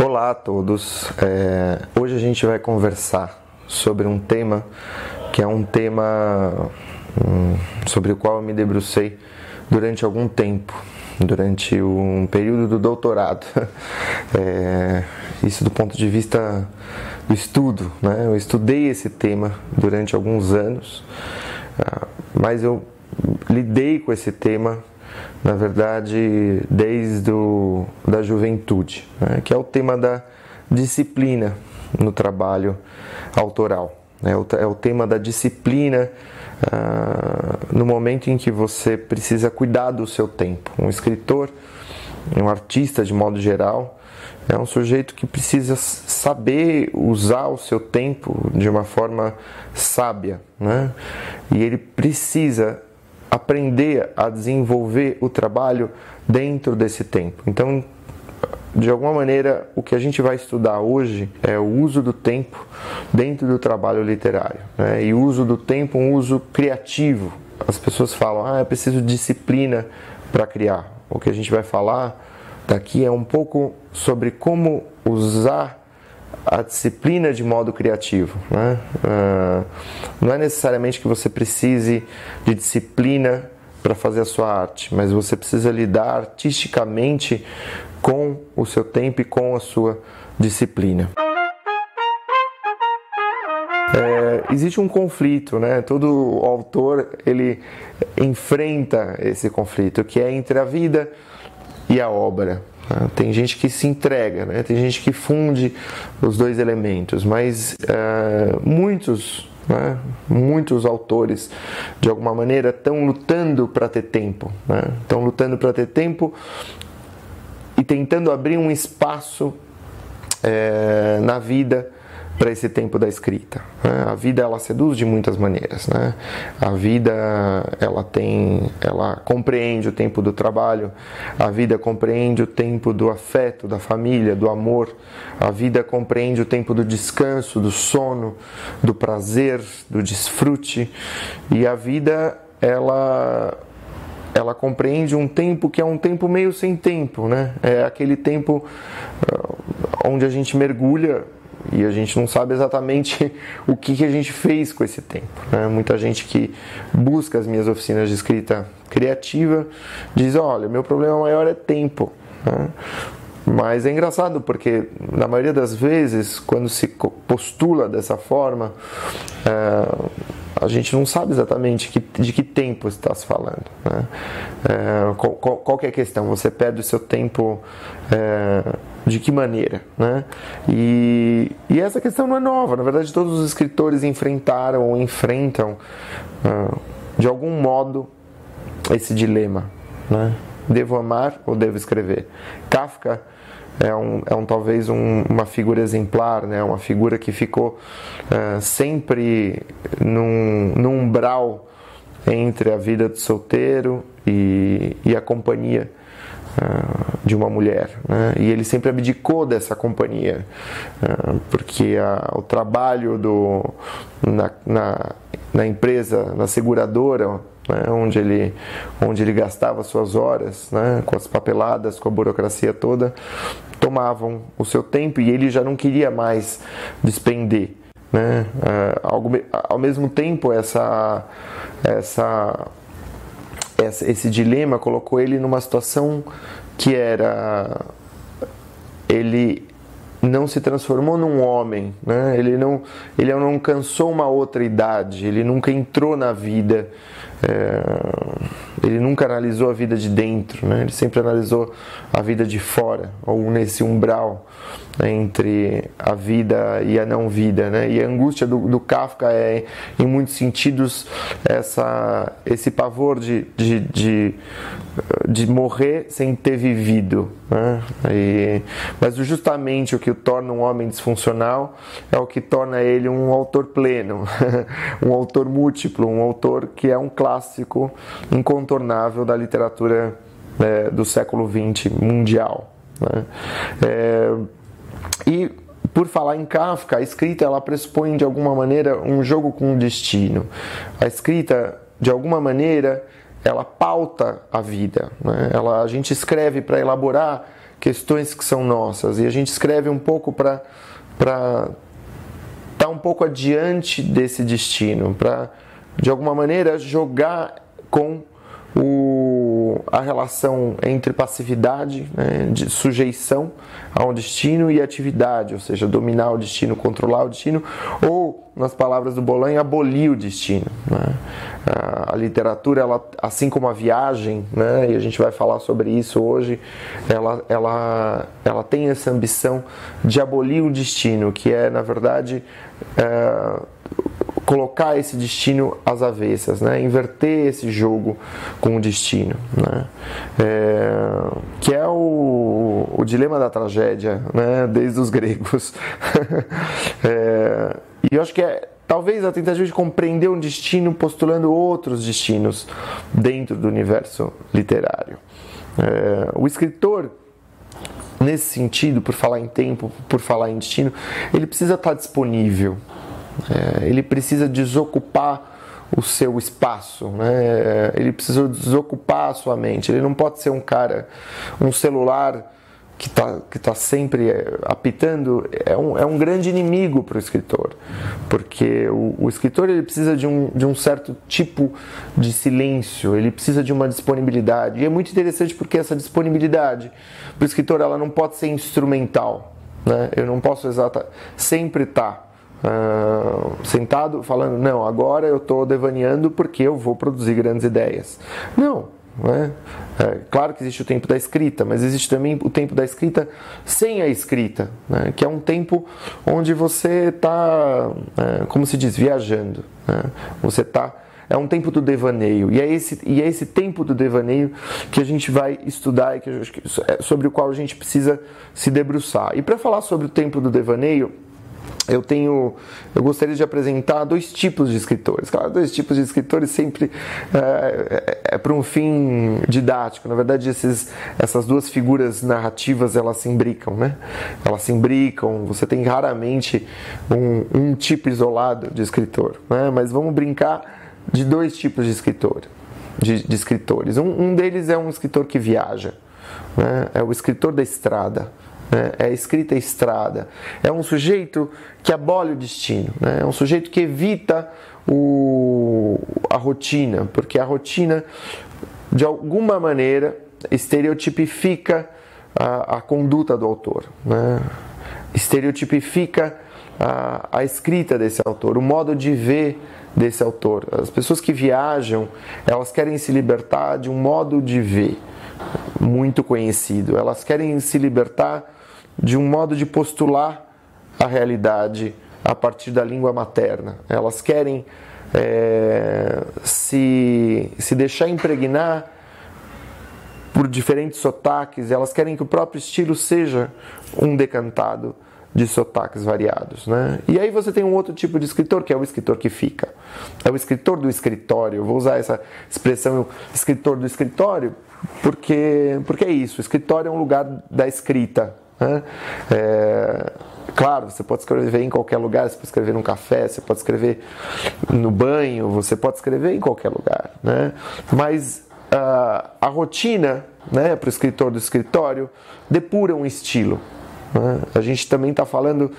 Olá a todos, hoje a gente vai conversar sobre um tema que é um tema sobre o qual eu me debrucei durante algum tempo, durante um período do doutorado, isso do ponto de vista do estudo, né? Eu estudei esse tema durante alguns anos, mas eu lidei com esse tema na verdade desde da juventude, né? Que é o tema da disciplina no trabalho autoral, né? É o tema da disciplina no momento em que você precisa cuidar do seu tempo. Um escritor, um artista de modo geral, é um sujeito que precisa saber usar o seu tempo de uma forma sábia, né? E ele precisa aprender a desenvolver o trabalho dentro desse tempo. Então, de alguma maneira, o que a gente vai estudar hoje é o uso do tempo dentro do trabalho literário, né? E o uso do tempo, um uso criativo. As pessoas falam, é preciso de disciplina para criar. O que a gente vai falar daqui é um pouco sobre como usar a disciplina de modo criativo, né? Não é necessariamente que você precise de disciplina para fazer a sua arte, mas você precisa lidar artisticamente com o seu tempo e com a sua disciplina. Existe um conflito, né? Todo autor ele enfrenta esse conflito, que é entre a vida e a obra. Tem gente que se entrega, né? Tem gente que funde os dois elementos, mas muitos autores, de alguma maneira, estão lutando para ter tempo, né? Estão lutando para ter tempo e tentando abrir um espaço na vida para esse tempo da escrita, né? A vida ela seduz de muitas maneiras, né? A vida ela compreende o tempo do trabalho, a vida compreende o tempo do afeto, da família, do amor, a vida compreende o tempo do descanso, do sono, do prazer, do desfrute, e a vida ela compreende um tempo que é um tempo meio sem tempo, né? É aquele tempo onde a gente mergulha e a gente não sabe exatamente o que a gente fez com esse tempo, né? Muita gente que busca as minhas oficinas de escrita criativa diz, olha, meu problema maior é tempo, né? Mas é engraçado porque na maioria das vezes quando se postula dessa forma, a gente não sabe exatamente de que tempo está se falando, né? Qual que é a questão? Você perde o seu tempo de que maneira, né? E essa questão não é nova. Na verdade, todos os escritores enfrentaram ou enfrentam de algum modo esse dilema, né? Devo amar ou devo escrever? Kafka talvez uma figura exemplar, né? Uma figura que ficou sempre num umbral entre a vida do solteiro e a companhia de uma mulher, né? E ele sempre abdicou dessa companhia, porque o trabalho na empresa, na seguradora, né, onde ele gastava suas horas, né, com as papeladas, com a burocracia toda, tomavam o seu tempo e ele já não queria mais despender, né? Ao mesmo tempo, esse dilema colocou ele numa situação que ele não se transformou num homem, né? Ele não alcançou uma outra idade, ele nunca entrou na vida, ele nunca analisou a vida de dentro, né? Ele sempre analisou a vida de fora, ou nesse umbral, né, entre a vida e a não vida, né? E a angústia do Kafka é, em muitos sentidos, esse pavor de morrer sem ter vivido, né? Mas justamente o que o torna um homem disfuncional é o que torna ele um autor pleno, um autor múltiplo, um autor que é um clássico incontornável da literatura do século XX mundial, né? E por falar em Kafka, a escrita ela pressupõe de alguma maneira um jogo com o destino. A escrita, de alguma maneira, ela pauta a vida, né? A gente escreve para elaborar questões que são nossas, e a gente escreve um pouco para estar um pouco adiante desse destino, para de alguma maneira jogar com a relação entre passividade, né, de sujeição a um destino, e atividade, ou seja, dominar o destino, controlar o destino, ou, nas palavras do Bolanho, abolir o destino, né? A literatura, ela, assim como a viagem, né, e a gente vai falar sobre isso hoje, ela tem essa ambição de abolir o destino, que é, na verdade, colocar esse destino às avessas, né? Inverter esse jogo com o destino, né? Que é o dilema da tragédia, né? Desde os gregos. E eu acho que talvez a tentativa de compreender um destino postulando outros destinos dentro do universo literário. O escritor, nesse sentido, por falar em tempo, por falar em destino, ele precisa estar disponível. Ele precisa desocupar o seu espaço, né? Ele precisa desocupar a sua mente. Ele não pode ser um celular que tá sempre apitando. É um grande inimigo para o escritor, porque o escritor, ele precisa de um certo tipo de silêncio, ele precisa de uma disponibilidade, e é muito interessante porque essa disponibilidade para o escritor, ela não pode ser instrumental, né? Eu não posso sempre estar sentado falando, não, agora eu estou devaneando porque eu vou produzir grandes ideias. Não, né? Claro que existe o tempo da escrita, mas existe também o tempo da escrita sem a escrita, né? Que é um tempo onde você está, como se diz, viajando, né? É um tempo do devaneio, e é esse tempo do devaneio que a gente vai estudar e sobre o qual a gente precisa se debruçar. E para falar sobre o tempo do devaneio, eu gostaria de apresentar dois tipos de escritores. Claro, dois tipos de escritores sempre para um fim didático. Na verdade, essas duas figuras narrativas, elas se imbricam, né? Elas se imbricam. Você tem raramente um tipo isolado de escritor, né? Mas vamos brincar de dois tipos de escritores. Um deles é um escritor que viaja, né? É o escritor da estrada. É a escrita estrada. É um sujeito que abole o destino, né? É um sujeito que evita a rotina, porque a rotina, de alguma maneira, estereotipifica a conduta do autor, né? Estereotipifica a escrita desse autor, o modo de ver desse autor. As pessoas que viajam, elas querem se libertar de um modo de ver muito conhecido. Elas querem se libertar de um modo de postular a realidade a partir da língua materna. Elas querem se deixar impregnar por diferentes sotaques, elas querem que o próprio estilo seja um decantado de sotaques variados, né? E aí você tem um outro tipo de escritor, que é o escritor que fica. É o escritor do escritório. Eu vou usar essa expressão, escritor do escritório, porque é isso. O escritório é um lugar da escrita, né? Claro, você pode escrever em qualquer lugar, você pode escrever num café, você pode escrever no banho, você pode escrever em qualquer lugar, né? Mas a rotina, né, para o escritor do escritório, depura um estilo, né? A gente também está falando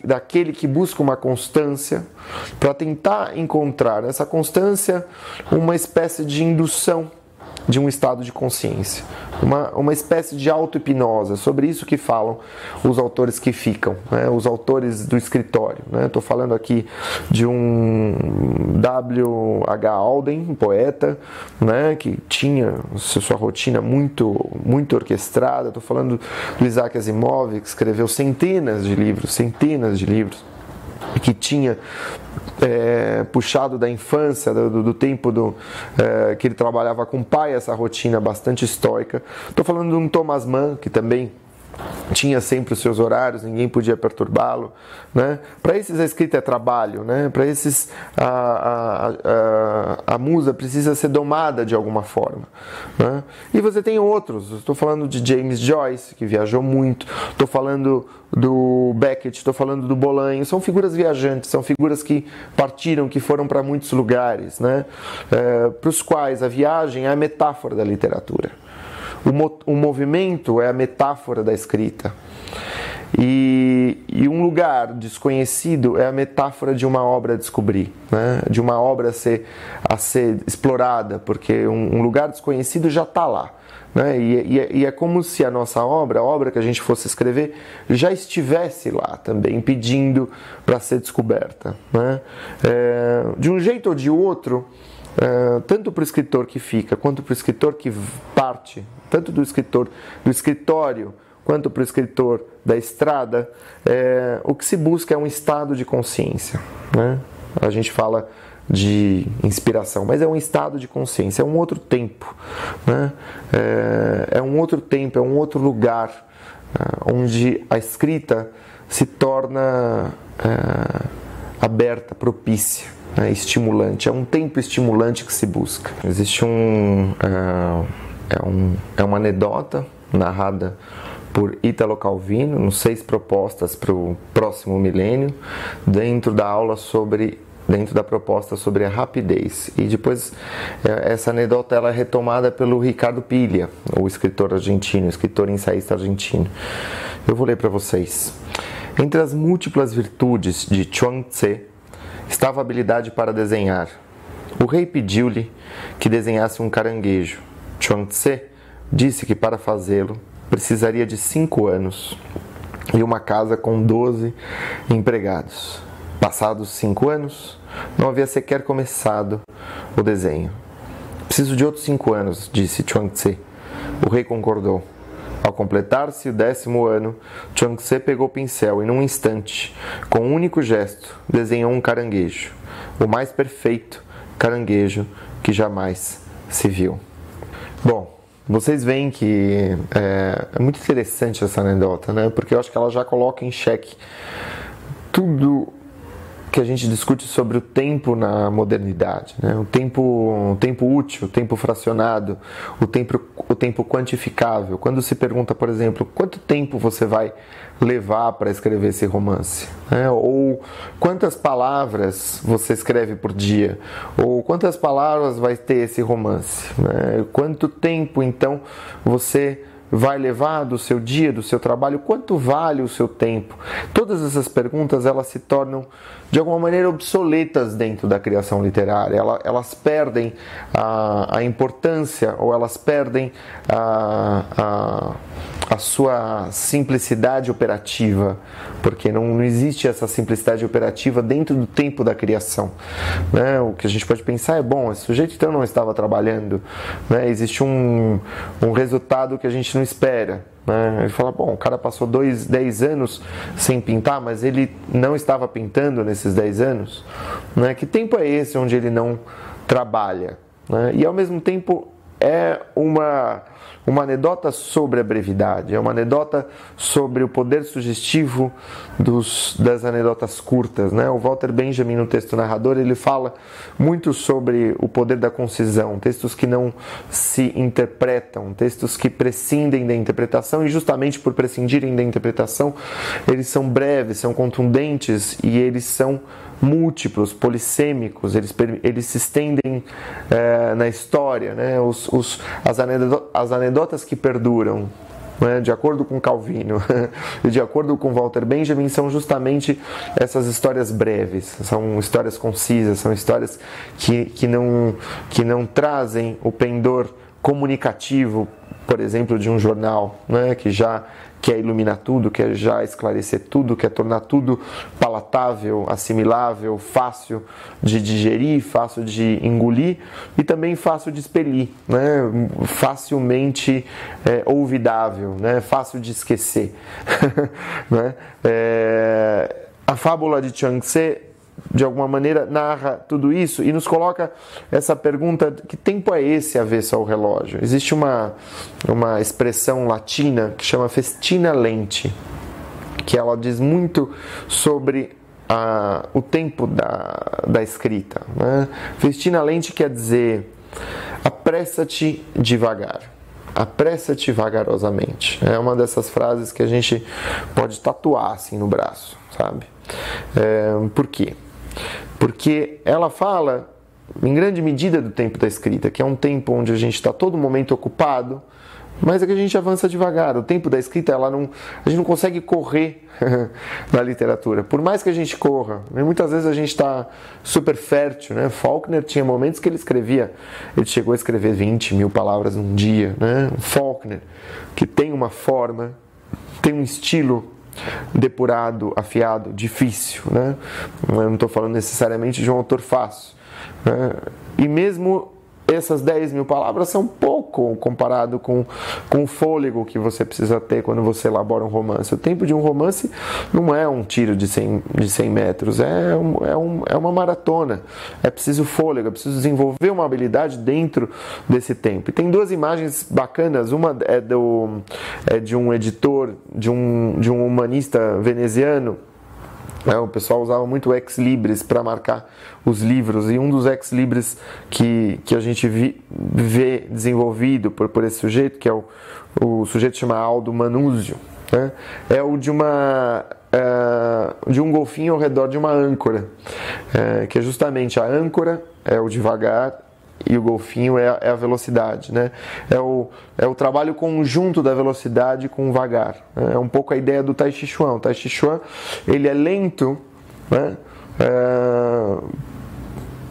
daquele que busca uma constância para tentar encontrar nessa constância uma espécie de indução de um estado de consciência, uma espécie de auto-hipnose. Sobre isso que falam os autores que ficam, né? Os autores do escritório, né? Estou falando aqui de um W.H. Auden, um poeta, né? Que tinha sua rotina muito, muito orquestrada. Estou falando do Isaac Asimov, que escreveu centenas de livros, e que tinha puxado da infância, do tempo que ele trabalhava com o pai, essa rotina bastante estoica. Estou falando de um Thomas Mann, que também tinha sempre os seus horários, ninguém podia perturbá-lo, né? Para esses a escrita é trabalho, né? Para esses a musa precisa ser domada de alguma forma, né? E você tem outros. Estou falando de James Joyce, que viajou muito. Estou falando do Beckett, estou falando do Bolanho. São figuras viajantes, são figuras que partiram, que foram para muitos lugares, né? Para os quais a viagem é a metáfora da literatura. O movimento é a metáfora da escrita. E um lugar desconhecido é a metáfora de uma obra a descobrir, né? De uma obra a ser explorada, porque um lugar desconhecido já está lá. Né? E é como se a nossa obra, a obra que a gente fosse escrever, já estivesse lá também, pedindo para ser descoberta. Né? De um jeito ou de outro, tanto para o escritor que fica, quanto para o escritor que parte, tanto do escritório, quanto para o escritor da estrada, o que se busca é um estado de consciência. Né? A gente fala de inspiração, mas é um estado de consciência, é um outro tempo, né? É um outro tempo, é um outro lugar, onde a escrita se torna aberta, propícia, né? Estimulante, é um tempo estimulante que se busca. Existe uma anedota narrada por Italo Calvino, nos 6 propostas para o próximo milênio, dentro da proposta sobre a rapidez. E depois essa anedota ela é retomada pelo Ricardo Piglia, o escritor argentino, escritor e ensaísta argentino. Eu vou ler para vocês. Entre as múltiplas virtudes de Chuang Tze estava a habilidade para desenhar. O rei pediu-lhe que desenhasse um caranguejo. Chuang Tze disse que para fazê-lo precisaria de 5 anos e uma casa com 12 empregados. Passados 5 anos, não havia sequer começado o desenho. Preciso de outros 5 anos, disse Chuang Tze. O rei concordou. Ao completar-se o 10º ano, Chuang Tze pegou o pincel e, num instante, com um único gesto, desenhou um caranguejo. O mais perfeito caranguejo que jamais se viu. Bom, vocês veem que é muito interessante essa anedota, né? Porque eu acho que ela já coloca em xeque tudo que a gente discute sobre o tempo na modernidade, né? O tempo útil, o tempo fracionado, o tempo quantificável. Quando se pergunta, por exemplo, quanto tempo você vai levar para escrever esse romance, né? Ou quantas palavras você escreve por dia, ou quantas palavras vai ter esse romance, né? Quanto tempo então você vai levar do seu dia, do seu trabalho, quanto vale o seu tempo? Todas essas perguntas elas se tornam de alguma maneira obsoletas dentro da criação literária, elas perdem a importância ou elas perdem a sua simplicidade operativa, porque não existe essa simplicidade operativa dentro do tempo da criação, né? O que a gente pode pensar é, bom, esse sujeito então não estava trabalhando, né? Existe um resultado que a gente não espera, né? Ele fala, bom, o cara passou 10 anos sem pintar, mas ele não estava pintando nesses 10 anos, né? Que tempo é esse onde ele não trabalha, né? E ao mesmo tempo é uma anedota sobre a brevidade, é uma anedota sobre o poder sugestivo das anedotas curtas, né? O Walter Benjamin, no texto narrador, ele fala muito sobre o poder da concisão, textos que não se interpretam, textos que prescindem da interpretação, e justamente por prescindirem da interpretação, eles são breves, são contundentes e eles são múltiplos, polissêmicos, eles se estendem na história, né? As anedotas que perduram, né? De acordo com Calvino e de acordo com Walter Benjamin, são justamente essas histórias breves, são histórias concisas, são histórias que não trazem o pendor comunicativo, por exemplo, de um jornal, né? Que já quer iluminar tudo, quer já esclarecer tudo, quer tornar tudo palatável, assimilável, fácil de digerir, fácil de engolir e também fácil de expelir, né? Facilmente olvidável, né? Fácil de esquecer. Né? A fábula de Chuang Tze, de alguma maneira, narra tudo isso e nos coloca essa pergunta: que tempo é esse avesso ao relógio? Existe uma expressão latina que chama festina lente, que ela diz muito sobre o tempo da escrita, né? Festina lente quer dizer apressa-te devagar, apressa-te vagarosamente. É uma dessas frases que a gente pode tatuar assim no braço, sabe? Por quê? Porque ela fala, em grande medida, do tempo da escrita, que é um tempo onde a gente está todo momento ocupado, mas é que a gente avança devagar. O tempo da escrita, a gente não consegue correr na literatura. Por mais que a gente corra, né? Muitas vezes a gente está super fértil, né? Faulkner tinha momentos que ele chegou a escrever 20 mil palavras num dia, né? Faulkner, que tem uma forma, tem um estilo depurado, afiado, difícil, né? Eu não estou falando necessariamente de um autor fácil, né? E mesmo essas 10 mil palavras são pouco comparado com o fôlego que você precisa ter quando você elabora um romance. O tempo de um romance não é um tiro de 100 metros, é uma maratona. É preciso fôlego, é preciso desenvolver uma habilidade dentro desse tempo. E tem duas imagens bacanas, uma é de um editor, de um humanista veneziano. O pessoal usava muito ex-libris para marcar os livros, e um dos ex-libris que a gente vê desenvolvido por esse sujeito, que é o sujeito chama Aldo Manuzio, né? É o de um golfinho ao redor de uma âncora, que é justamente a âncora, é o devagar, e o golfinho é a velocidade, né? É o trabalho conjunto da velocidade com o vagar. Né? É um pouco a ideia do Tai Chi Chuan. O Tai Chi Chuan, ele é lento, né?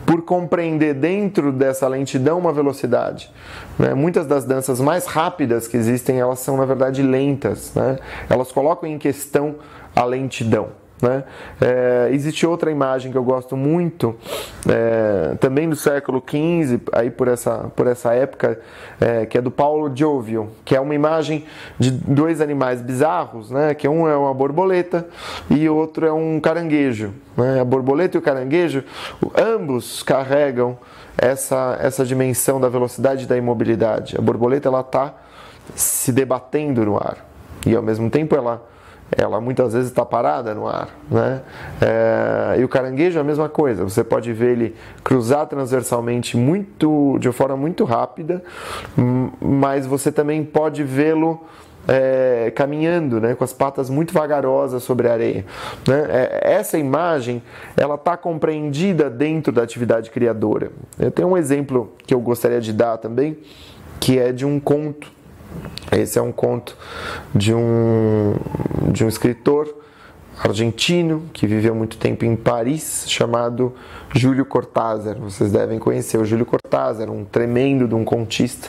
Por compreender dentro dessa lentidão uma velocidade. Né? Muitas das danças mais rápidas que existem, elas são na verdade lentas, né? Elas colocam em questão a lentidão. Né? Existe outra imagem que eu gosto muito, também do século XV, aí por essa época, que é do Paulo Giovio, que é uma imagem de dois animais bizarros, né? Que um é uma borboleta e o outro é um caranguejo, né? A borboleta e o caranguejo, ambos carregam essa dimensão da velocidade e da imobilidade. A borboleta está se debatendo no ar e ao mesmo tempo ela muitas vezes está parada no ar, né? E o caranguejo é a mesma coisa, você pode ver ele cruzar transversalmente de uma forma muito rápida, mas você também pode vê-lo caminhando, né, com as patas muito vagarosas sobre a areia, né? Essa imagem ela está compreendida dentro da atividade criadora. Eu tenho um exemplo que eu gostaria de dar também, que é de um conto. Esse é um conto de um escritor argentino que viveu muito tempo em Paris, chamado Júlio Cortázar. Vocês devem conhecer o Júlio Cortázar, um tremendo de um contista,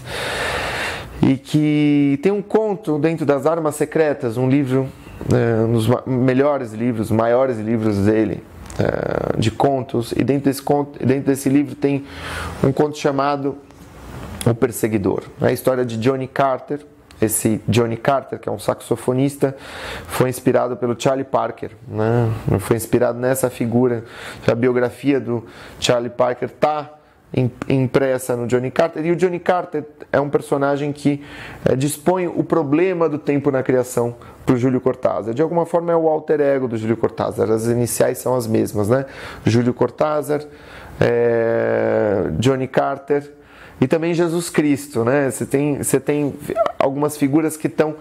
e que tem um conto dentro das Armas Secretas, um livro, um dos melhores livros, maiores livros dele, de contos, e dentro desse livro tem um conto chamado O Perseguidor. A história de Johnny Carter. Esse Johnny Carter, que é um saxofonista, foi inspirado pelo Charlie Parker, né? Foi inspirado nessa figura. A biografia do Charlie Parker está impressa no Johnny Carter, e o Johnny Carter é um personagem que dispõe o problema do tempo na criação para o Júlio Cortázar. De alguma forma é o alter ego do Júlio Cortázar, as iniciais são as mesmas, né? Júlio Cortázar, Johnny Carter e também Jesus Cristo, né? Você tem algumas figuras que estão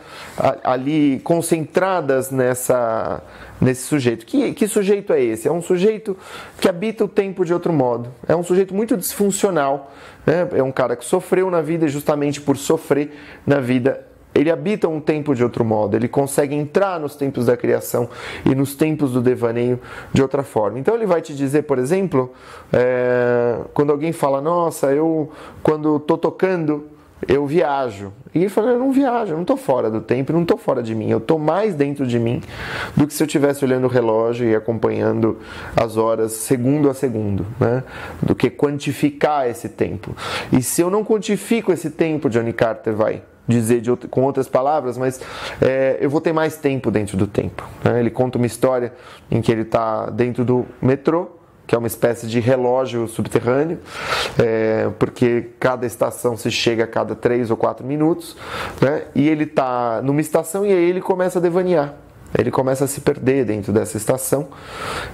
ali concentradas nesse sujeito. Que sujeito é esse? É um sujeito que habita o tempo de outro modo. É um sujeito muito disfuncional, né? É um cara que sofreu na vida, e justamente por sofrer na vida, ele habita um tempo de outro modo, ele consegue entrar nos tempos da criação e nos tempos do devaneio de outra forma. Então ele vai te dizer, por exemplo, quando alguém fala, nossa, quando estou tocando, eu viajo. E ele fala, eu não viajo, eu não estou fora do tempo, não estou fora de mim, eu estou mais dentro de mim do que se eu estivesse olhando o relógio e acompanhando as horas segundo a segundo, né? Do que quantificar esse tempo. E se eu não quantifico esse tempo, Johnny Carter vai dizer com outras palavras, mas eu vou ter mais tempo dentro do tempo, né? Ele conta uma história em que ele está dentro do metrô, que é uma espécie de relógio subterrâneo, porque cada estação se chega a cada 3 ou 4 minutos, né? E ele está numa estação e aí ele começa a devanear, ele começa a se perder dentro dessa estação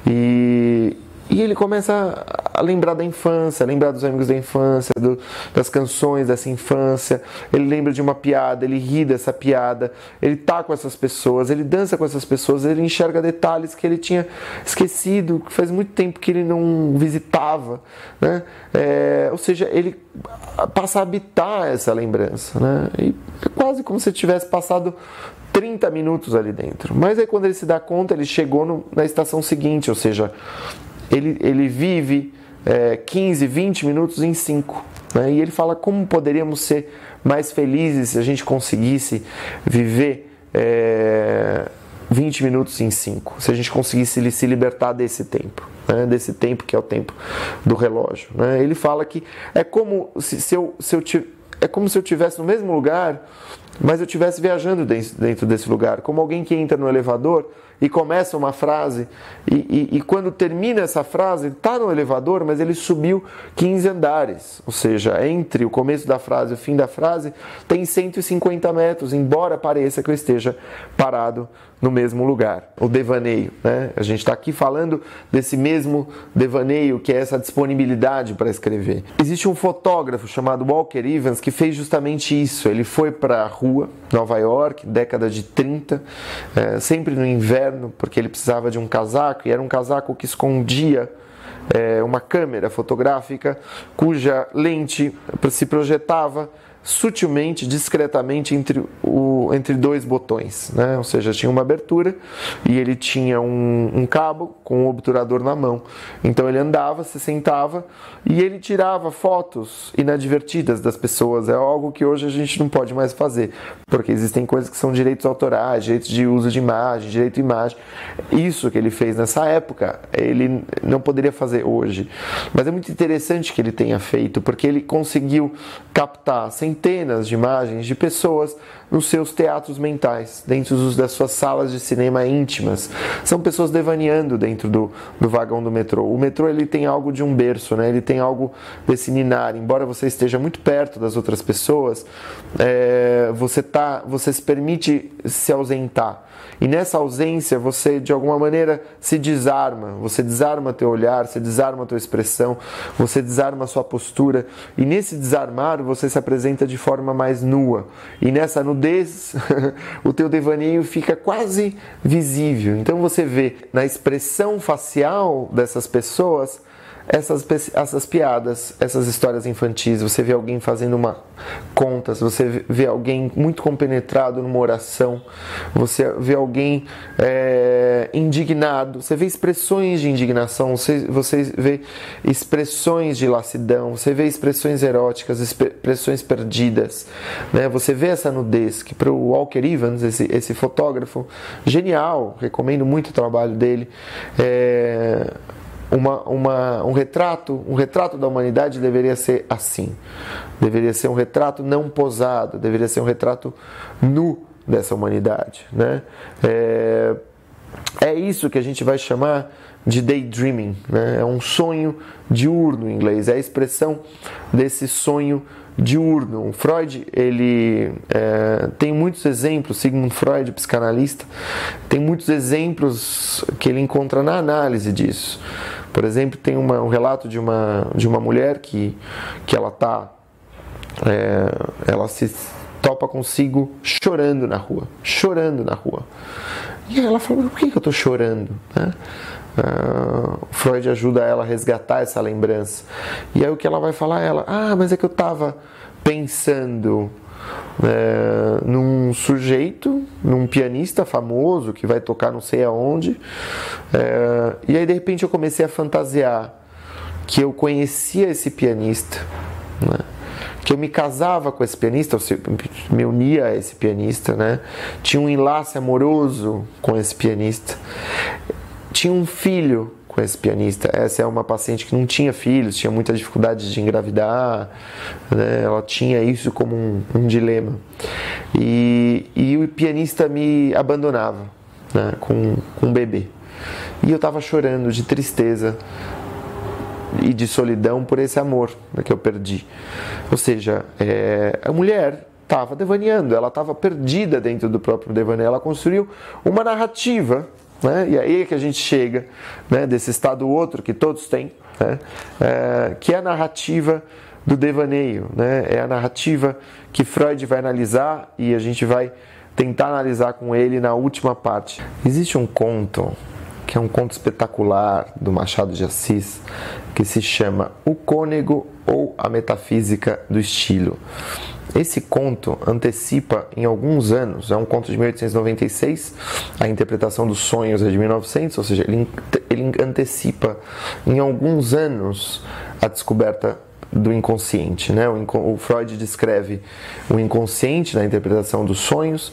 e ele começa a lembrar da infância, lembrar dos amigos da infância, das canções dessa infância. Ele lembra de uma piada, ele ri dessa piada, ele tá com essas pessoas, ele dança com essas pessoas, ele enxerga detalhes que ele tinha esquecido, que faz muito tempo que ele não visitava, né? Ou seja, ele passa a habitar essa lembrança, né? E é quase como se tivesse passado 30 minutos ali dentro. Mas aí quando ele se dá conta, ele chegou na estação seguinte, ou seja, ele vive 15, 20 minutos em 5. Né? E ele fala como poderíamos ser mais felizes se a gente conseguisse viver 20 minutos em 5. Se a gente conseguisse se libertar desse tempo. Né? Desse tempo que é o tempo do relógio. Né? Ele fala que é como se eu estivesse no mesmo lugar, mas eu estivesse viajando dentro desse lugar, como alguém que entra no elevador e começa uma frase e quando termina essa frase, está no elevador, mas ele subiu 15 andares, ou seja, entre o começo da frase e o fim da frase tem 150 metros, embora pareça que eu esteja parado no mesmo lugar. O devaneio, né? A gente está aqui falando desse mesmo devaneio, que é essa disponibilidade para escrever. Existe um fotógrafo chamado Walker Evans que fez justamente isso. Ele foi para a rua, Nova York, década de 30, sempre no inverno, porque ele precisava de um casaco, e era um casaco que escondia uma câmera fotográfica cuja lente se projetava sutilmente, discretamente entre dois botões, né? Ou seja, tinha uma abertura e ele tinha um cabo com um obturador na mão. Então ele andava, se sentava e ele tirava fotos inadvertidas das pessoas. É algo que hoje a gente não pode mais fazer, porque existem coisas que são direitos autorais, direitos de uso de imagem, direito de imagem. Isso que ele fez nessa época, ele não poderia fazer hoje. Mas é muito interessante que ele tenha feito, porque ele conseguiu captar centenas de imagens de pessoas nos seus teatros mentais, dentro das suas salas de cinema íntimas. São pessoas devaneando dentro do vagão do metrô. O metrô ele tem algo de um berço, né? Ele tem algo desse ninar. Embora você esteja muito perto das outras pessoas, você se permite se ausentar. E nessa ausência você de alguma maneira se desarma, você desarma teu olhar, você desarma tua expressão, você desarma a sua postura, e nesse desarmar você se apresenta de forma mais nua, e nessa nudez o teu devaneio fica quase visível. Então você vê na expressão facial dessas pessoas essas piadas, essas histórias infantis. Você vê alguém fazendo contas, você vê alguém muito compenetrado numa oração, você vê alguém indignado, você vê expressões de indignação, você vê expressões de lassidão, você vê expressões eróticas, expressões perdidas, né? Você vê essa nudez que para o Walker Evans, esse fotógrafo genial, recomendo muito o trabalho dele, um retrato da humanidade deveria ser assim. Deveria ser um retrato não posado, deveria ser um retrato nu dessa humanidade, né? É isso que a gente vai chamar de daydreaming, né? É um sonho diurno em inglês, é a expressão desse sonho diurno. Freud, ele tem muitos exemplos, Sigmund Freud, psicanalista, tem muitos exemplos que ele encontra na análise disso. Por exemplo, tem um relato de uma mulher que ela se topa consigo chorando na rua. E aí ela fala, por que eu estou chorando? Né? Freud ajuda ela a resgatar essa lembrança. E aí o que ela vai falar? Mas é que eu estava pensando num sujeito, num pianista famoso que vai tocar não sei aonde, e aí de repente eu comecei a fantasiar que eu conhecia esse pianista, né? Que eu me casava com esse pianista, me unia a esse pianista, né? Tinha um enlace amoroso com esse pianista, tinha um filho com esse pianista. Essa é uma paciente que não tinha filhos, tinha muita dificuldade de engravidar, né? Ela tinha isso como um dilema. E o pianista me abandonava, né? com um bebê. E eu estava chorando de tristeza e de solidão por esse amor, né, que eu perdi. Ou seja, a mulher estava devaneando, ela estava perdida dentro do próprio devaneio. Ela construiu uma narrativa, né? E aí é que a gente chega, né, desse estado outro que todos têm, né, que é a narrativa do devaneio, né? É a narrativa que Freud vai analisar e a gente vai tentar analisar com ele na última parte. Existe um conto, que é um conto espetacular do Machado de Assis, que se chama O Cônego ou a Metafísica do Estilo. Esse conto antecipa em alguns anos, é um conto de 1896, a interpretação dos sonhos é de 1900, ou seja, ele antecipa em alguns anos a descoberta do inconsciente, né? O Freud descreve o inconsciente na interpretação dos sonhos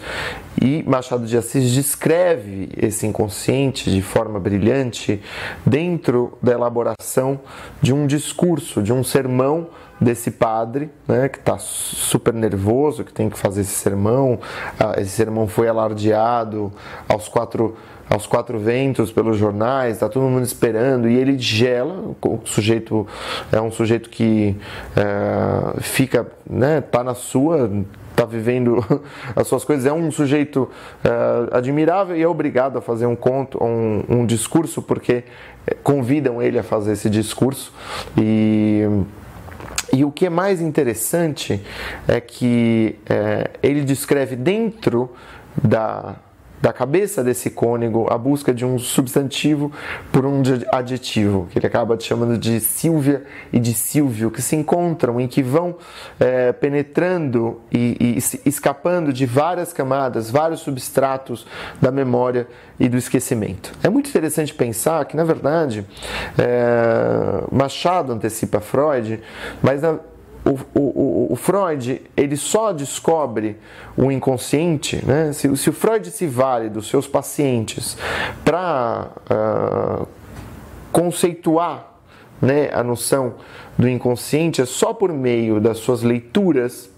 e Machado de Assis descreve esse inconsciente de forma brilhante dentro da elaboração de um discurso, de um sermão desse padre, né, que está super nervoso, que tem que fazer esse sermão. Esse sermão foi alardeado aos quatro ventos pelos jornais, está todo mundo esperando, e ele gela. O sujeito é um sujeito que fica, né, tá na sua, está vivendo as suas coisas, é um sujeito admirável e é obrigado a fazer um discurso, porque convidam ele a fazer esse discurso. E o que é mais interessante é que ele descreve dentro da cabeça desse cônego a busca de um substantivo por um adjetivo, que ele acaba chamando de Sílvia e de Sílvio, que se encontram e que vão penetrando e escapando de várias camadas, vários substratos da memória e do esquecimento. É muito interessante pensar que, na verdade, Machado antecipa Freud, mas o Freud, ele só descobre o inconsciente, né? Se o Freud se vale dos seus pacientes para conceituar, né, a noção do inconsciente, é só por meio das suas leituras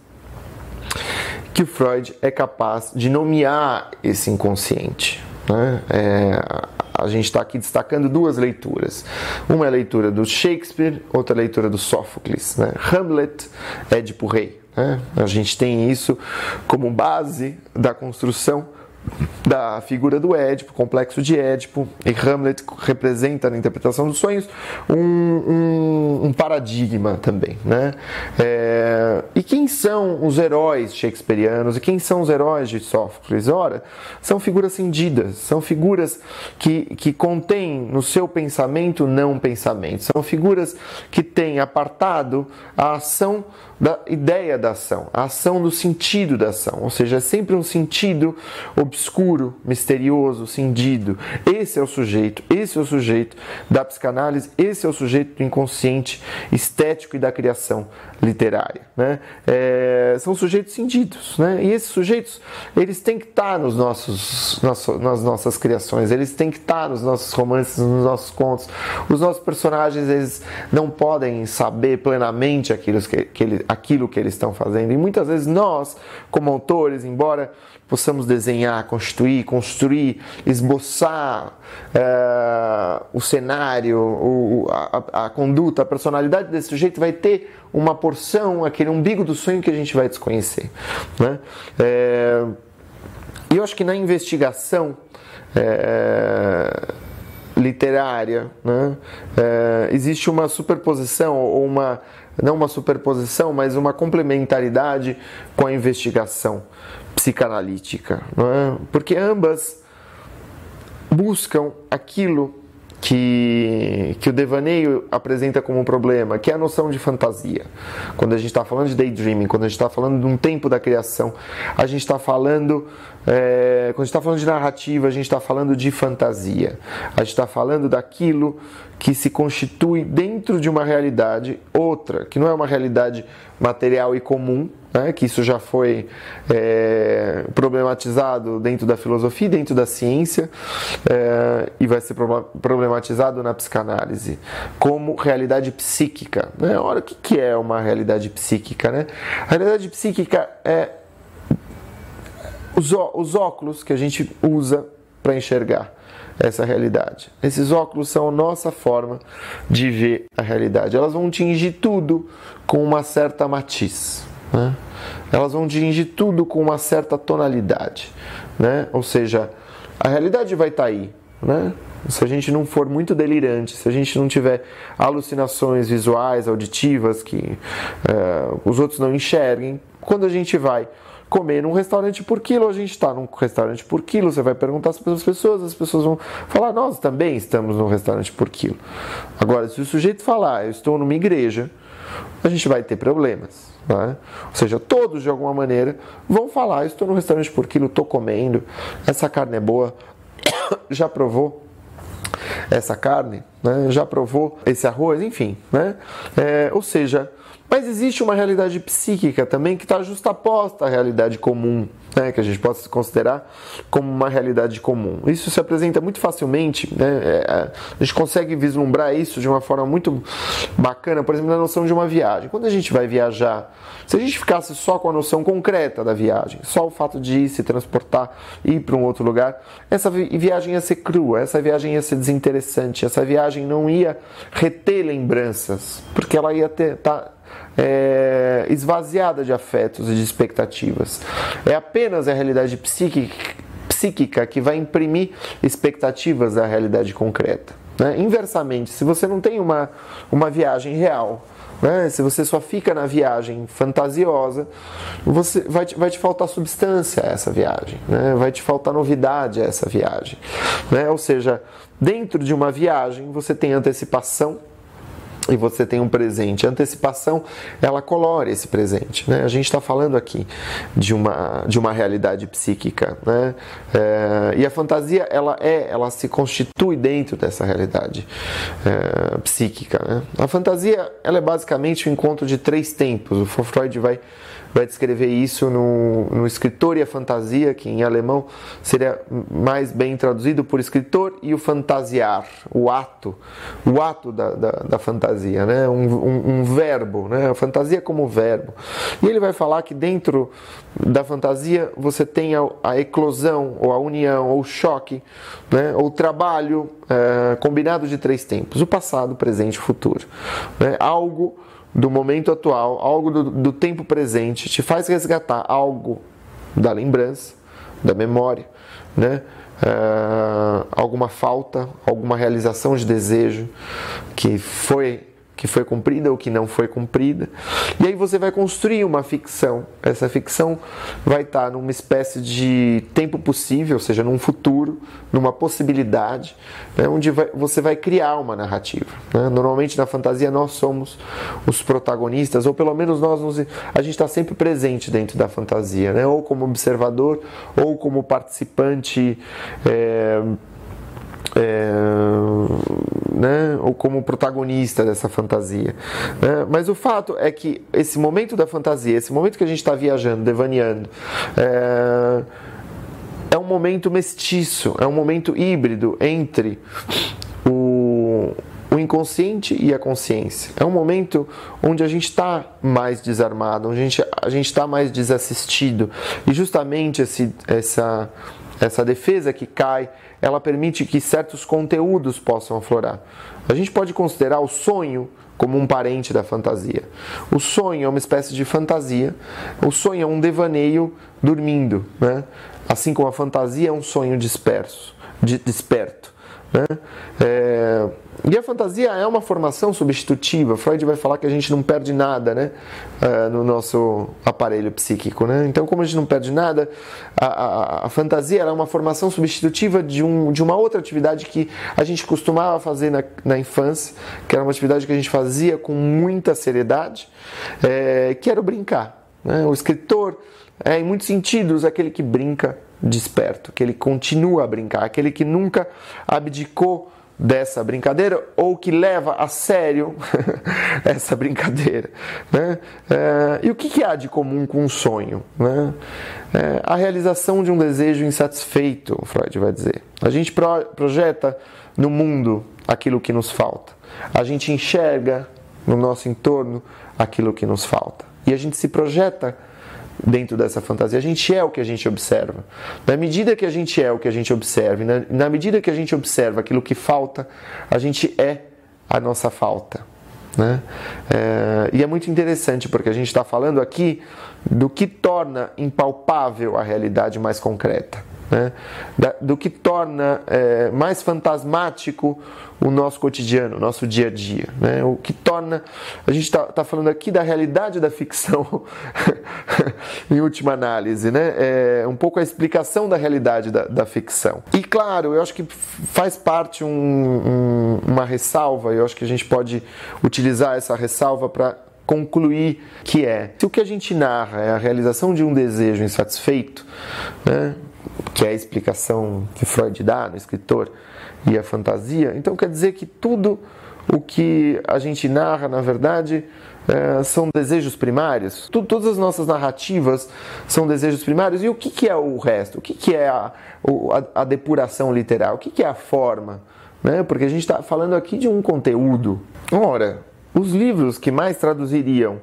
que o Freud é capaz de nomear esse inconsciente, né? A gente está aqui destacando duas leituras. Uma é a leitura do Shakespeare, outra é a leitura do Sófocles, né? Hamlet, Édipo Rei, né? A gente tem isso como base da construção da figura do Édipo, complexo de Édipo, e Hamlet representa na interpretação dos sonhos um paradigma também, né? E quem são os heróis shakespearianos e quem são os heróis de Sófocles? Ora, são figuras cindidas, são figuras que contêm no seu pensamento não pensamento, são figuras que têm apartado a ação da ideia da ação, a ação do sentido da ação, ou seja, é sempre um sentido obscuro, misterioso, cindido. Esse é o sujeito da psicanálise, esse é o sujeito do inconsciente estético e da criação literária, né? São sujeitos cindidos, né? E esses sujeitos, eles têm que estar nas nossas criações, eles têm que estar nos nossos romances, nos nossos contos. Os nossos personagens, eles não podem saber plenamente aquilo que eles estão fazendo, e muitas vezes nós, como autores, embora possamos desenhar, construir, esboçar o cenário, a conduta, a personalidade desse sujeito, vai ter uma porção, aquele umbigo do sonho que a gente vai desconhecer, né? E eu acho que na investigação literária, né, existe uma superposição, ou não uma superposição, mas uma complementaridade com a investigação psicanalítica, não é? Porque ambas buscam aquilo que o devaneio apresenta como um problema, que é a noção de fantasia. Quando a gente está falando de daydreaming, quando a gente está falando de um tempo da criação, a gente está falando, quando a gente está falando de narrativa, a gente está falando de fantasia. A gente está falando daquilo que se constitui dentro de uma realidade outra, que não é uma realidade material e comum, né, que isso já foi problematizado dentro da filosofia, dentro da ciência, e vai ser problematizado na psicanálise como realidade psíquica, né? Ora, o que é uma realidade psíquica, né? A realidade psíquica é os óculos que a gente usa para enxergar essa realidade. Esses óculos são a nossa forma de ver a realidade. Elas vão tingir tudo com uma certa matiz, né? Elas vão tingir tudo com uma certa tonalidade, né? Ou seja, a realidade vai estar aí, né? Se a gente não for muito delirante, se a gente não tiver alucinações visuais, auditivas, que os outros não enxerguem, quando a gente vai comer num restaurante por quilo, a gente está num restaurante por quilo, você vai perguntar para as pessoas vão falar, nós também estamos num restaurante por quilo. Agora, se o sujeito falar, eu estou numa igreja, a gente vai ter problemas, né? Ou seja, todos de alguma maneira vão falar, eu estou num restaurante por quilo, estou comendo, essa carne é boa, já provou essa carne, né? Já provou esse arroz, enfim, né? Ou seja, mas existe uma realidade psíquica também que está justaposta à realidade comum, né, que a gente pode considerar como uma realidade comum. Isso se apresenta muito facilmente, né, a gente consegue vislumbrar isso de uma forma muito bacana, por exemplo, na noção de uma viagem. Quando a gente vai viajar, se a gente ficasse só com a noção concreta da viagem, só o fato de ir, se transportar, ir para um outro lugar, essa viagem ia ser crua, essa viagem ia ser desinteressante, essa viagem não ia reter lembranças, porque ela ia estar esvaziada de afetos e de expectativas. É apenas a realidade psíquica que vai imprimir expectativas da realidade concreta, né? Inversamente, se você não tem uma viagem real, né? Se você só fica na viagem fantasiosa, vai te faltar substância a essa viagem, né? Vai te faltar novidade a essa viagem, né? Ou seja, dentro de uma viagem você tem antecipação e você tem um presente. A antecipação, ela colore esse presente, né? A gente está falando aqui de uma realidade psíquica, né? E a fantasia, ela se constitui dentro dessa realidade psíquica, né? A fantasia, ela é basicamente o encontro de três tempos. O Freud vai descrever isso no Escritor e a Fantasia, que em alemão seria mais bem traduzido por escritor, e o fantasiar, o ato da fantasia, né? Um verbo, né? A fantasia como verbo. E ele vai falar que dentro da fantasia você tem a eclosão, ou a união, ou o choque, né? Ou o trabalho combinado de três tempos: o passado, o presente e o futuro, né? Algo do momento atual, algo do tempo presente, te faz resgatar algo da lembrança, da memória, né? Alguma falta, alguma realização de desejo que foi cumprida ou que não foi cumprida. E aí você vai construir uma ficção. Essa ficção vai estar numa espécie de tempo possível, ou seja, num futuro, numa possibilidade, né, onde você vai criar uma narrativa, né? Normalmente na fantasia nós somos os protagonistas, ou pelo menos a gente está sempre presente dentro da fantasia, né? Ou como observador, ou como participante, né, ou como protagonista dessa fantasia, né? Mas o fato é que esse momento da fantasia, esse momento que a gente está viajando, devaneando, é um momento mestiço, é um momento híbrido entre o inconsciente e a consciência. É um momento onde a gente está mais desarmado, onde a gente está mais desassistido, e justamente essa defesa que cai, ela permite que certos conteúdos possam aflorar. A gente pode considerar o sonho como um parente da fantasia. O sonho é uma espécie de fantasia, o sonho é um devaneio dormindo, né? Assim como a fantasia é um sonho desperto, né? E a fantasia é uma formação substitutiva. Freud vai falar que a gente não perde nada, né, no nosso aparelho psíquico, né? Então, como a gente não perde nada, a fantasia é uma formação substitutiva de uma outra atividade que a gente costumava fazer na infância, que era uma atividade que a gente fazia com muita seriedade, que era o brincar, né? O escritor em muitos sentidos, aquele que brinca desperto, que ele continua a brincar, aquele que nunca abdicou dessa brincadeira, ou que leva a sério essa brincadeira, né? E o que há de comum com um sonho, né? A realização de um desejo insatisfeito, Freud vai dizer. A gente projeta no mundo aquilo que nos falta. A gente enxerga no nosso entorno aquilo que nos falta. E a gente se projeta dentro dessa fantasia. A gente é o que a gente observa. Na medida que a gente é o que a gente observa, na medida que a gente observa aquilo que falta, a gente é a nossa falta, né? E é muito interessante, porque a gente está falando aqui do que torna impalpável a realidade mais concreta, né? Do que torna mais fantasmático o nosso cotidiano, o nosso dia a dia, né? O que torna... A gente está falando aqui da realidade da ficção, em última análise, né? É um pouco a explicação da realidade da ficção. E claro, eu acho que faz parte uma ressalva, eu acho que a gente pode utilizar essa ressalva para concluir que se o que a gente narra é a realização de um desejo insatisfeito, né? Que é a explicação que Freud dá no Escritor e a fantasia, então quer dizer que tudo o que a gente narra, na verdade, são desejos primários. Todas as nossas narrativas são desejos primários. E o que é o resto? O que é a depuração literal? O que é a forma? Né? Porque a gente está falando aqui de um conteúdo. Ora, os livros que mais traduziriam,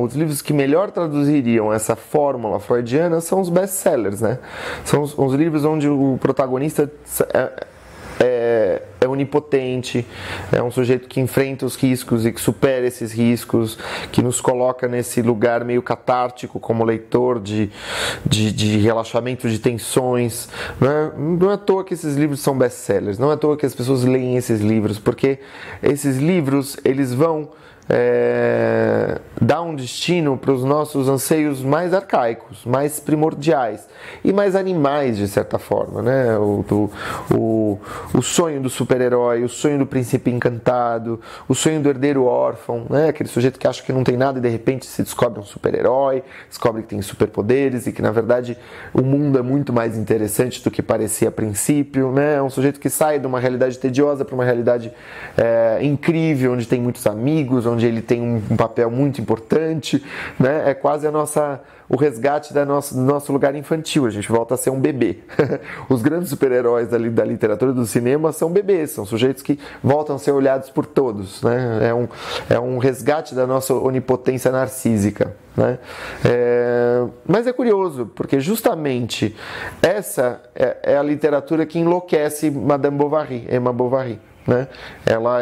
os livros que melhor traduziriam essa fórmula freudiana são os best-sellers, né? São os livros onde o protagonista é onipotente, é um sujeito que enfrenta os riscos e que supera esses riscos, que nos coloca nesse lugar meio catártico como leitor de relaxamento de tensões. Não é à toa que esses livros são best-sellers, não é à toa que as pessoas leem esses livros, porque esses livros eles vão dar um destino para os nossos anseios mais arcaicos, mais primordiais e mais animais, de certa forma, né? O sonho do super-herói, o sonho do príncipe encantado, o sonho do herdeiro órfão, né? Aquele sujeito que acha que não tem nada e de repente se descobre um super-herói, descobre que tem superpoderes e que na verdade o mundo é muito mais interessante do que parecia a princípio, né? É um sujeito que sai de uma realidade tediosa para uma realidade incrível, onde tem muitos amigos, onde ele tem um papel muito importante, né? É quase o resgate do nosso lugar infantil, a gente volta a ser um bebê. Os grandes super-heróis da literatura do cinema são bebês, são sujeitos que voltam a ser olhados por todos, né? É um resgate da nossa onipotência narcísica, né? Mas é curioso, porque justamente essa é a literatura que enlouquece Madame Bovary, Emma Bovary. Né? Ela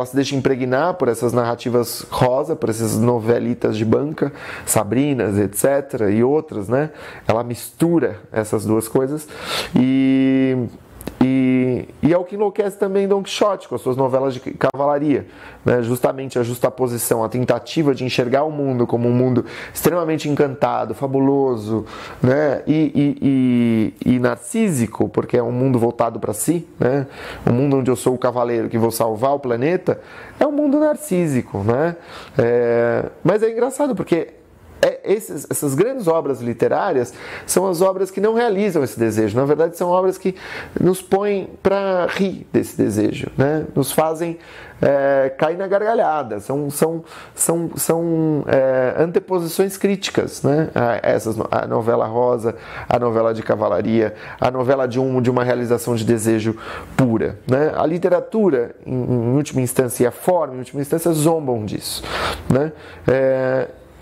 se deixa impregnar por essas narrativas rosa, por essas novelitas de banca, Sabrinas, etc. e outras, né? Ela mistura essas duas coisas e é o que enlouquece também Don Quixote com as suas novelas de cavalaria, né? Justamente a justaposição, a tentativa de enxergar o mundo como um mundo extremamente encantado, fabuloso, né? e narcísico, porque é um mundo voltado para si, né? Um mundo onde eu sou o cavaleiro que vou salvar o planeta, é um mundo narcísico, né? Mas é engraçado porque essas grandes obras literárias são as obras que não realizam esse desejo. Na verdade, são obras que nos põem para rir desse desejo, né? Nos fazem cair na gargalhada. São anteposições críticas, né? A novela rosa, a novela de cavalaria, a novela de uma realização de desejo pura, né? A literatura, em última instância, e a forma, em última instância, zombam disso, né?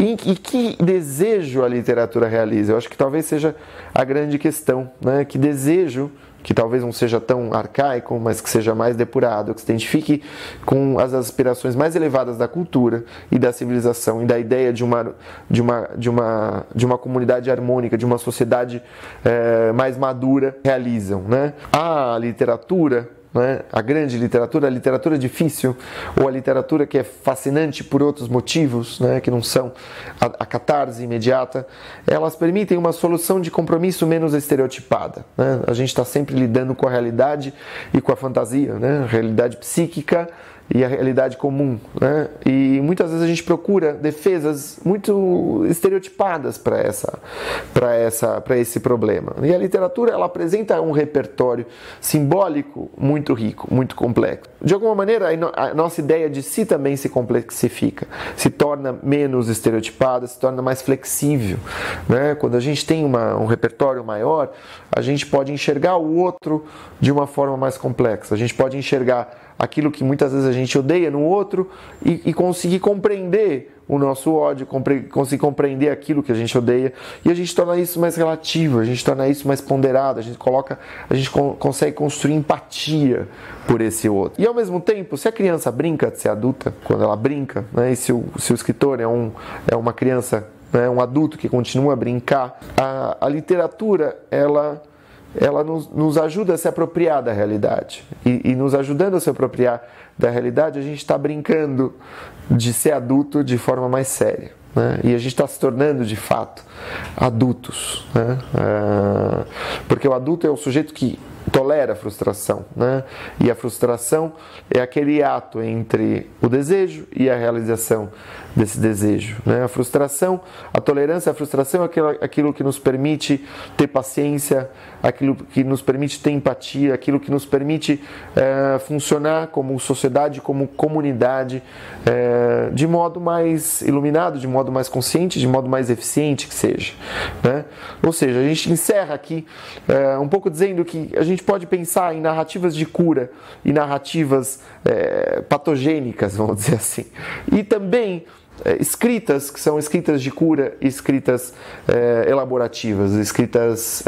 E que desejo a literatura realiza? Eu acho que talvez seja a grande questão, né? Que desejo, que talvez não seja tão arcaico, mas que seja mais depurado, que se identifique com as aspirações mais elevadas da cultura e da civilização e da ideia de uma comunidade harmônica, de uma sociedade mais madura, realizam, né? A literatura, né? A grande literatura, a literatura difícil, ou a literatura que é fascinante por outros motivos, né? Que não são a catarse imediata, elas permitem uma solução de compromisso menos estereotipada, né? A gente está sempre lidando com a realidade e com a fantasia, né? A realidade psíquica e a realidade comum, né? E muitas vezes a gente procura defesas muito estereotipadas para esse problema. E a literatura, ela apresenta um repertório simbólico muito rico, muito complexo. De alguma maneira, a nossa ideia de si também se complexifica, se torna menos estereotipada, se torna mais flexível, né? Quando a gente tem um repertório maior, a gente pode enxergar o outro de uma forma mais complexa. A gente pode enxergar aquilo que muitas vezes a gente odeia no outro e conseguir compreender o nosso ódio, conseguir compreender aquilo que a gente odeia, e a gente torna isso mais relativo, a gente torna isso mais ponderado, a gente consegue construir empatia por esse outro. E ao mesmo tempo, se a criança brinca de ser adulta, quando ela brinca, né, e se o escritor é uma criança né, um adulto que continua a brincar. A literatura, ela nos ajuda a se apropriar da realidade. E nos ajudando a se apropriar da realidade, a gente está brincando de ser adulto de forma mais séria, né? E a gente está se tornando, de fato, adultos, né? Porque o adulto é o sujeito que tolera a frustração, né? E a frustração é aquele ato entre o desejo e a realização desse desejo, né? A frustração, a tolerância à frustração é aquilo que nos permite ter paciência, aquilo que nos permite ter empatia, aquilo que nos permite funcionar como sociedade, como comunidade, de modo mais iluminado, de modo mais consciente, de modo mais eficiente que seja, né? Ou seja, a gente encerra aqui um pouco dizendo que a gente pode pensar em narrativas de cura e narrativas patogênicas, vamos dizer assim, e também escritas que são escritas de cura, escritas elaborativas, escritas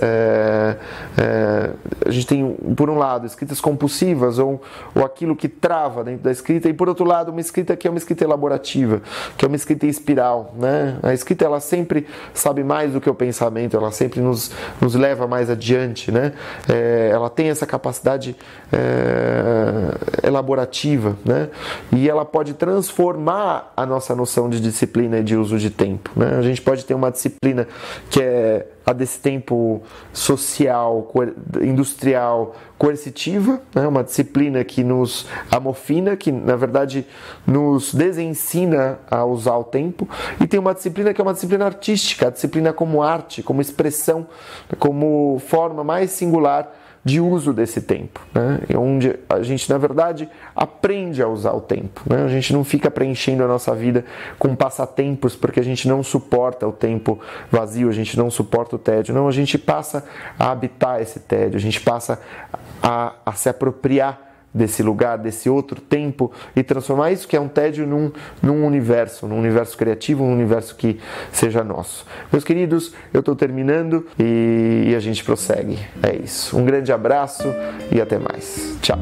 a gente tem, por um lado, escritas compulsivas ou aquilo que trava dentro da escrita, e por outro lado, uma escrita que é uma escrita elaborativa, que é uma escrita em espiral, né? A escrita, ela sempre sabe mais do que o pensamento, ela sempre nos leva mais adiante, né? Ela tem essa capacidade elaborativa, né? E ela pode transformar a nossa noção de disciplina e de uso de tempo, né? A gente pode ter uma disciplina que é a desse tempo social, industrial, coercitiva, né? Uma disciplina que nos amofina, que na verdade nos desensina a usar o tempo, e tem uma disciplina que é uma disciplina artística, a disciplina como arte, como expressão, como forma mais singular de uso desse tempo, né? Onde a gente, na verdade, aprende a usar o tempo, né? A gente não fica preenchendo a nossa vida com passatempos porque a gente não suporta o tempo vazio, a gente não suporta o tédio. Não, a gente passa a habitar esse tédio, a gente passa a se apropriar desse lugar, desse outro tempo, e transformar isso que é um tédio num universo criativo, um universo que seja nosso. Meus queridos, eu estou terminando e a gente prossegue. É isso. Um grande abraço e até mais. Tchau.